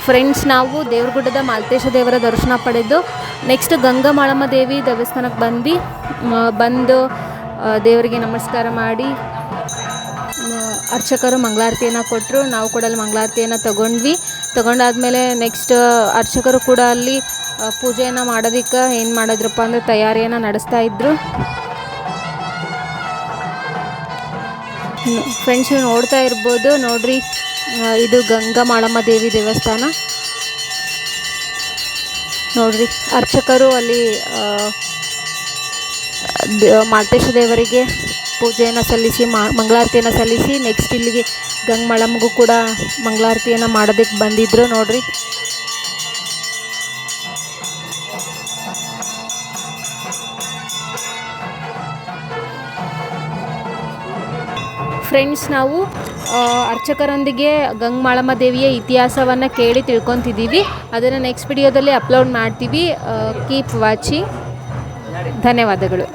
Friends ನಾವು ದೇವ್ರಗುಡ್ಡದ ಮಾಲ್ತೇಶ ದೇವರ ದರ್ಶನ ಪಡೆದು ನೆಕ್ಸ್ಟ್ ಗಂಗಮಾಳಮ್ಮ ದೇವಿ ದೇವಸ್ಥಾನಕ್ಕೆ ಬಂದು ದೇವರಿಗೆ ನಮಸ್ಕಾರ ಮಾಡಿ ಅರ್ಚಕರು ಮಂಗಳಾರತಿಯನ್ನು ಕೊಟ್ಟರು. ನಾವು ಕೂಡ ಅಲ್ಲಿ ಮಂಗಳಾರತಿಯನ್ನು ತಗೊಂಡಾದ್ಮೇಲೆ ನೆಕ್ಸ್ಟ್ ಅರ್ಚಕರು ಕೂಡ ಅಲ್ಲಿ ಪೂಜೆಯನ್ನು ಮಾಡೋದಕ್ಕೆ ಏನು ಮಾಡಿದ್ರಪ್ಪ ಅಂದರೆ ತಯಾರಿಯನ್ನು ನಡೆಸ್ತಾ ಇದ್ದರು. ಫ್ರೆಂಡ್ಸ್ ನೀವು ನೋಡ್ತಾ ಇರ್ಬೋದು ನೋಡ್ರಿ, ಇದು ಗಂಗಮಾಳಮ್ಮ ದೇವಿ ದೇವಸ್ಥಾನ ನೋಡ್ರಿ. ಅರ್ಚಕರು ಅಲ್ಲಿ ಮಾಲ್ತೇಶ ದೇವರಿಗೆ ಪೂಜೆಯನ್ನು ಸಲ್ಲಿಸಿ ಮಂಗಳಾರತಿಯನ್ನು ಸಲ್ಲಿಸಿ ನೆಕ್ಸ್ಟ್ ಇಲ್ಲಿಗೆ ಗಂಗಮಾಳಮ್ಮಗೂ ಕೂಡ ಮಂಗಳಾರತಿಯನ್ನು ಮಾಡೋದಕ್ಕೆ ಬಂದಿದ್ದರು ನೋಡ್ರಿ. ಫ್ರೆಂಡ್ಸ್ ನಾವು ಅರ್ಚಕರೊಂದಿಗೆ ಗಂಗಮಾಳಮ್ಮ ದೇವಿಯ ಇತಿಹಾಸವನ್ನು ಕೇಳಿ ತಿಳ್ಕೊತಿದ್ದೀವಿ. ಅದನ್ನು ನೆಕ್ಸ್ಟ್ ವಿಡಿಯೋದಲ್ಲಿ ಅಪ್ಲೋಡ್ ಮಾಡ್ತೀವಿ. Keep watching. ಧನ್ಯವಾದಗಳು.